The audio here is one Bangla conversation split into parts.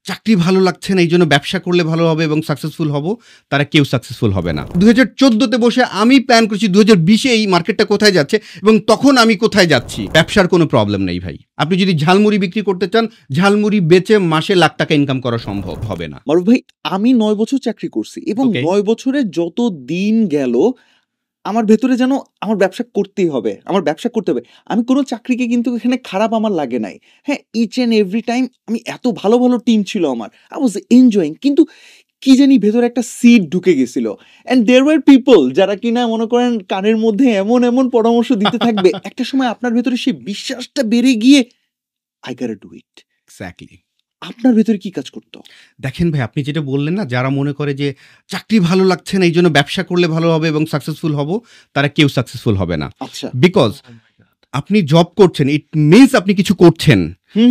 চাকরি ভালো লাগছে না, এই জন্য ব্যবসা করলে ভালো হবে এবং সাকসেসফুল হব, তারা কেউ সাকসেসফুল হবে না। 2014-তে বসে আমি প্ল্যান করছি 2020-এ এই মার্কেটটা কোথায় যাচ্ছে এবং তখন আমি কোথায় যাচ্ছি। ব্যবসার কোনো প্রবলেম নেই ভাই। আপনি যদি ঝালমুড়ি বিক্রি করতে চান, ঝালমুড়ি বেচে মাসে লাখ টাকা ইনকাম করা সম্ভব হবে না। মারুফ ভাই, আমি 9 বছর চাকরি করছি এবং 9 বছরে যত দিন গেল আমার ভেতরে যেন আমার ব্যবসা করতেই হবে, আমার ব্যবসা করতে হবে। আমি কোনো চাকরিকে কিন্তু এখানে খারাপ আমার লাগে নাই। হ্যাঁ, ইচ অ্যান্ড এভরি টাইম আমি এত ভালো ভালো টিম ছিল আমার, আই ওয়াজ এনজয়িং। কিন্তু কি জানি ভেতরে একটা সিড ঢুকে গেছিল, অ্যান্ড দেয়ার ওয়ার পিপল যারা কিনা মনে করেন কানের মধ্যে এমন এমন পরামর্শ দিতে থাকবে, একটা সময় আপনার ভেতরে সেই বিশ্বাসটা বেড়ে গিয়ে I got do it. Exactly. আপনার ভেতরে কি কাজ করতো? দেখেন ভাই, আপনি যেটা বললেন না, যারা মনে করে যে চাকরি ভালো লাগছে না, এই জন্য ব্যবসা করলে ভালো হবে এবং সাকসেসফুল হব, তারা কেউ সাকসেসফুল হবে না। আচ্ছা, বিকজ আপনি জব করছেন, ইট মিনস আপনি কিছু করছেন।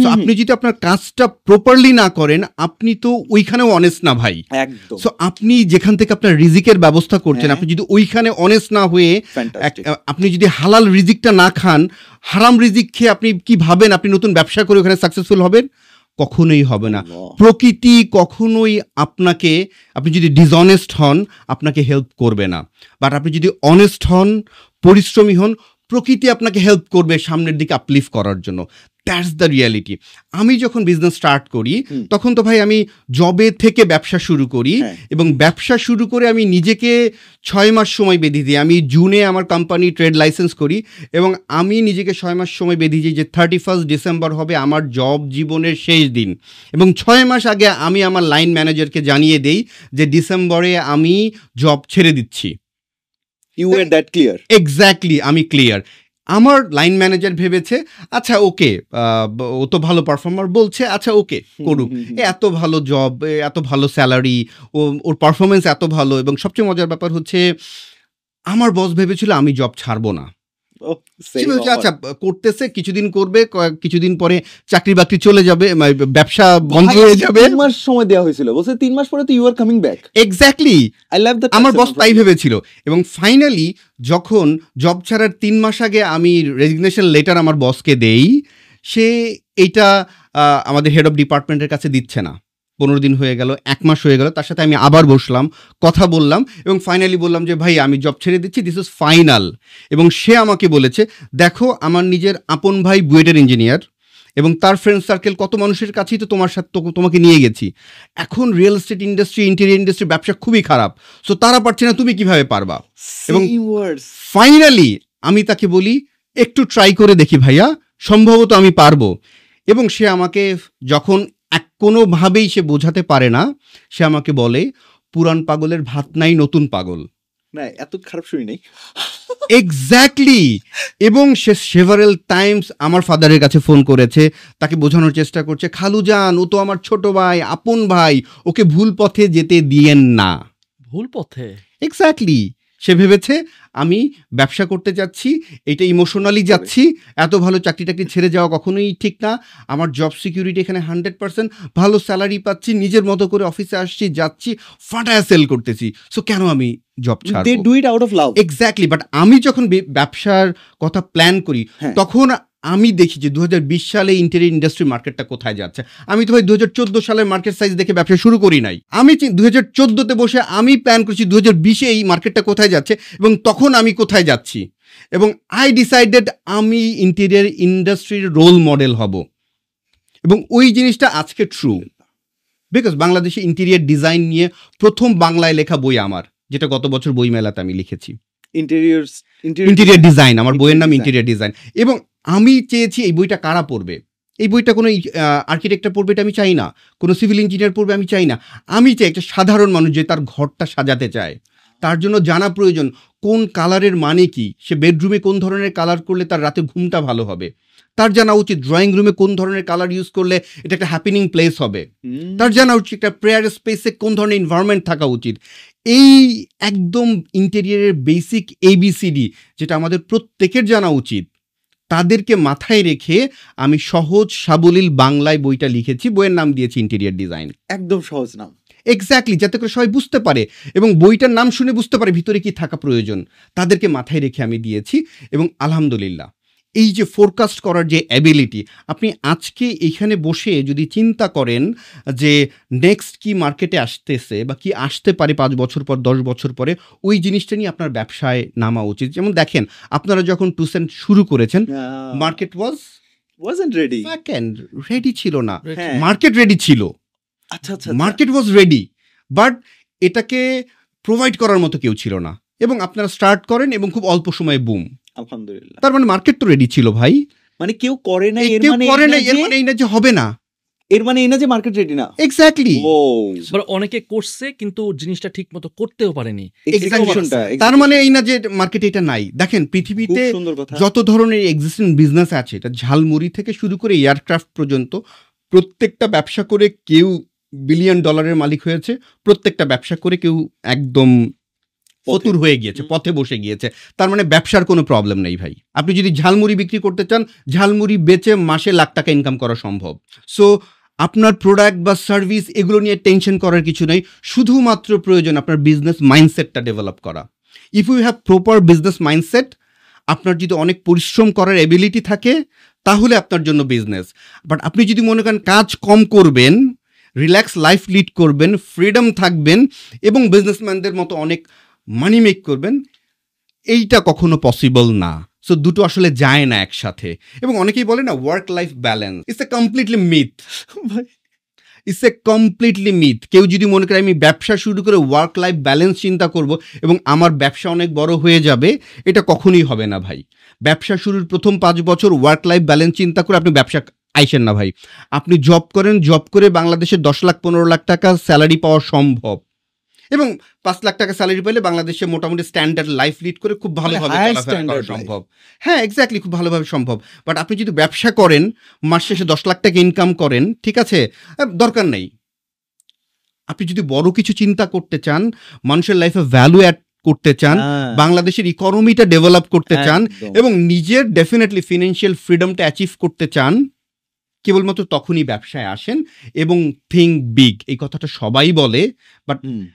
সো আপনি যদি আপনার কাজটা প্রপারলি না করেন, আপনি তো ওইখানেও অনেস্ট না ভাই। একদম। সো আপনি যেখান থেকে আপনার রিজিকের ব্যবস্থা করছেন, আপনি যদি ওইখানে অনেস্ট না হয়ে, আপনি যদি হালাল রিজিকটা না খান, হারাম রিজিক খেয়ে আপনি কি ভাবেন আপনি নতুন ব্যবসা করে ওখানে সাকসেসফুল হবেন? কখনোই হবে না। প্রকৃতি কখনোই আপনাকে, আপনি যদি ডিসঅনেস্ট হন, আপনাকে হেল্প করবে না। বাট আপনি যদি অনেস্ট হন, পরিশ্রমী হন, প্রকৃতি আপনাকে হেল্প করবে সামনের দিকে আপলিফ্ট করার জন্য। That's the reality. আমি যখন বিজনেস স্টার্ট করি, তখন তো ভাই আমি জবে থেকে ব্যবসা শুরু করি, এবং ব্যবসা শুরু করে আমি নিজেকে 6 মাস সময় বেঁধে দিই। আমি জুনে আমার কোম্পানি ট্রেড লাইসেন্স করি, এবং আমি নিজেকে 6 মাস সময় বেঁধে দিই যে 31 ডিসেম্বর হবে আমার জব জীবনের শেষ দিন, এবং 6 মাস আগে আমি আমার লাইন ম্যানেজারকে জানিয়ে দেই যে ডিসেম্বরে আমি জব ছেড়ে দিচ্ছি। You are that clear? Exactly, আমি ক্লিয়ার। আমার লাইন ম্যানেজার ভেবেছে আচ্ছা ওকে, ও তো ভালো পারফর্মার বলছে, আচ্ছা ওকে করুক, এত ভালো জব, এত ভালো স্যালারি, ওর পারফরমেন্স এত ভালো। এবং সবচেয়ে মজার ব্যাপার হচ্ছে আমার বস ভেবেছিল আমি জব ছাড়বো না। আচ্ছা করতেছে, কিছুদিন করবে, কিছুদিন পরে চাকরি বাকরি চলে যাবে, ব্যবসা বন্ধ হয়ে যাবে। 3 মাস সময় দেওয়া হয়েছিল, বলছে 3 মাস পরে তো you are coming back. Exactly, I love that. আমার বস তাই ভেবেছিল। এবং ফাইনালি যখন জব ছাড়ার 3 মাস আগে আমি রেজিগনেশন লেটার আমার বসকে দেই, সে এইটা আমাদের হেড অফ ডিপার্টমেন্টের কাছে দিচ্ছে না। 15 দিন হয়ে গেল, 1 মাস হয়ে গেল, তার সাথে আমি আবার বসলাম, কথা বললাম, এবং ফাইনালি বললাম যে ভাই আমি জব ছেড়ে দিচ্ছি, দিস ইজ ফাইনাল। এবং সে আমাকে বলেছে দেখো আমার নিজের আপন ভাই বুয়েটের ইঞ্জিনিয়ার, এবং তার ফ্রেন্ড সার্কেল কত মানুষের কাছেই তো তোমার সাথে তোমাকে নিয়ে গেছি। এখন real estate industry, interior industry ব্যবসা খুবই খারাপ, সো তারা পারছে না, তুমি কিভাবে পারবা? এবং ফাইনালি আমি তাকে বলি একটু ট্রাই করে দেখি ভাইয়া, সম্ভবত আমি পারবো। এবং সে আমাকে যখন কোনোভাবেই সে বোঝাতে পারে না, সে আমাকে বলে পুরান পাগলের ভাত নাই, নতুন পাগল। না, এত খারাপ শুনি নাই। এক্স্যাক্টলি। এবং সে সেভারেল টাইমস আমার ফাদারের কাছে ফোন করেছে, তাকে বোঝানোর চেষ্টা করছে, খালুজান ও তো আমার ছোট ভাই, আপন ভাই, ওকে ভুল পথে যেতে দিয়েন না। ভুল পথে? এক্স্যাক্টলি। সে ভেবেছে আমি ব্যবসা করতে যাচ্ছি, এটা ইমোশনালি যাচ্ছি, এত ভালো চাকরি টাকরি ছেড়ে যাওয়া কখনোই ঠিক না, আমার জব সিকিউরিটি এখানে 100%, ভালো স্যালারি পাচ্ছি, নিজের মতো করে অফিসে আসছি, যাচ্ছি, ফাটায়া সেল করতেছি, সো কেন আমি জব ছাড়ব? They do it out of love. Exactly. But আমি যখন ব্যবসার কথা প্ল্যান করি, তখন আমি দেখি যে 2020 সালে ইন্টেরিয়র ইন্ডাস্ট্রি মার্কেটটা কোথায় যাচ্ছে। আমি তো ভাই 2014 সালের মার্কেট সাইজ দেখে ব্যবসা শুরু করি নাই। আমি 2014-তে বসে আমি প্ল্যান করছি 2020-এ এই মার্কেটটা কোথায় যাচ্ছে এবং তখন আমি কোথায় যাচ্ছি, এবং আই ডিসাইডেড আমি ইন্টেরিয়র ইন্ডাস্ট্রির রোল মডেল হব। এবং ওই জিনিসটা আজকে ট্রু, বিকজ বাংলাদেশে ইন্টেরিয়র ডিজাইন নিয়ে প্রথম বাংলায় লেখা বই আমার, যেটা গত বছর বইমেলাতে আমি লিখেছি, ইন্টেরিয়র ডিজাইন। আমার বইয়ের নাম ইন্টেরিয়র ডিজাইন। এবং আমি চেয়েছি এই বইটা কারা পড়বে, এই বইটা কোনো আর্কিটেক্টর পড়বে এটা আমি চাই না, কোনো সিভিল ইঞ্জিনিয়ার পড়বে আমি চাই না, আমি চাই একটা সাধারণ মানুষ যে তার ঘরটা সাজাতে চায়, তার জন্য জানা প্রয়োজন কোন কালারের মানে কি, সে বেডরুমে কোন ধরনের কালার করলে তার রাতে ঘুমটা ভালো হবে, তার জানা উচিত ড্রয়িং রুমে কোন ধরনের কালার ইউজ করলে এটা একটা হ্যাপেনিং প্লেস হবে, তার জানা উচিত একটা প্রেয়ার স্পেসে কোন ধরনের এনভায়রনমেন্ট থাকা উচিত। এই একদম ইন্টেরিয়রের বেসিক ABCD যেটা আমাদের প্রত্যেকের জানা উচিত, তাদেরকে মাথায় রেখে আমি সহজ সাবলীল বাংলায় বইটা লিখেছি। বইয়ের নাম দিয়েছি ইন্টেরিয়র ডিজাইন। একদম সহজ নাম। এক্স্যাক্টলি, যাতে করে সবাই বুঝতে পারে এবং বইটার নাম শুনে বুঝতে পারে ভিতরে কি থাকা প্রয়োজন, তাদেরকে মাথায় রেখে আমি দিয়েছি। এবং আলহামদুলিল্লাহ এই যে ফোরকাস্ট করার যে অ্যাবিলিটি, আপনি আজকে এখানে বসে যদি চিন্তা করেন যে নেক্সট কি মার্কেটে আসতেছে বা কি আসতে পারে 5 বছর পর 10 বছর পরে, ওই জিনিসটা নিয়ে আপনার ব্যবসায় নামা উচিত। যেমন দেখেন, আপনারা যখন 2 সেন্ট শুরু করেছেন, মার্কেট wasn't ready. রেডি ছিল না, হ্যাঁ। মার্কেট রেডি ছিল, আচ্ছা আচ্ছা মার্কেট ওয়াজ রেডি, বাট এটাকে প্রোভাইড করার মতো কেউ ছিল না, এবং আপনারা স্টার্ট করেন এবং খুব অল্প সময়ে বুম। আলহামদুলিল্লাহ। তার মানে মার্কেট তো রেডি ছিল ভাই, মানে কেউ করে না, এর কেউ মানে করে এই না, না এর যে- মানে এই না যে হবে না। এর মানে এই না যে মার্কেট রেডি না। এক্স্যাক্টলি। ও আবার অনেকে করছে কিন্তু জিনিসটা ঠিক মতো করতেও পারেনি। এক্সিকিউশনটা তার মানে এই না যে মার্কেটে এটা নাই। দেখেন, খুব পৃথিবীতে সুন্দর কথা। যত ধরনের এক্সিস্টিং বিজনেস আছে, এটা ঝালমুড়ি থেকে শুরু করে এয়ারক্রাফট পর্যন্ত, প্রত্যেকটা ব্যবসা করে কেউ বিলিয়ন ডলারের মালিক হয়েছে, প্রত্যেকটা ব্যবসা করে কেউ একদম ফতুর হয়ে গিয়েছে, পথে বসে গিয়েছে। তার মানে ব্যবসার কোনো প্রবলেম নেই ভাই। আপনি যদি ঝালমুড়ি বিক্রি করতে চান, ঝালমুড়ি বেচে মাসে লাখ টাকা ইনকাম করা সম্ভব। সো আপনার প্রোডাক্ট বা সার্ভিস এগুলো নিয়ে টেনশন করার কিছু নেই, শুধুমাত্র প্রয়োজন আপনার বিজনেস মাইন্ডসেটটা ডেভেলপ করা। If you have proper business mindset, আপনার যদি অনেক পরিশ্রম করার এবিলিটি থাকে, তাহলে আপনার জন্য বিজনেস। বাট আপনি যদি মনে করেন কাজ কম করবেন, রিল্যাক্স লাইফ লিড করবেন, ফ্রিডম থাকবেন এবং বিজনেসম্যানদের মতো অনেক মানি মেক করবেন, এইটা কখনো পসিবল না। সো দুটো আসলে যায় না একসাথে। এবং অনেকেই বলে না work life balance, it's a completely myth. It's a completely myth. কেউ যদি মনে করে আমি ব্যবসা শুরু করে ওয়ার্ক লাইফ ব্যালেন্স চিন্তা করব এবং আমার ব্যবসা অনেক বড় হয়ে যাবে, এটা কখনোই হবে না ভাই। ব্যবসা শুরুর প্রথম 5 বছর ওয়ার্ক লাইফ ব্যালেন্স চিন্তা করে আপনি ব্যবসা আইসেন না ভাই। আপনি জব করেন, জব করে বাংলাদেশে 10 লাখ 15 লাখ টাকা স্যালারি পাওয়া সম্ভব, এবং 5 লাখ টাকা স্যালারি পেলে বাংলাদেশে মোটামুটি স্ট্যান্ডার্ড লাইফ লিড করে খুব ভালোভাবে high চলাফেরা করা standard সম্ভব। হ্যাঁ, এক্স্যাক্টলি, খুব ভালোভাবে সম্ভব। বাট আপনি যদি ব্যবসা করেন, মাস শেষে 10 লাখ টাকা ইনকাম করেন, ঠিক আছে, দরকার নেই। আপনি যদি বড় কিছু চিন্তা করতে চান, মানুষের লাইফে ভ্যালু অ্যাড করতে চান, বাংলাদেশের ইকোনমিটা ডেভেলপ করতে চান, একদম। এবং নিজের ডেফিনেটলি ফিনান্সিয়াল ফ্রিডমটা অ্যাচিভ করতে চান, কেবলমাত্র তখনই ব্যবসায় আসেন এবং থিঙ্ক বিগ। এই কথাটা সবাই বলে, বাট হুম।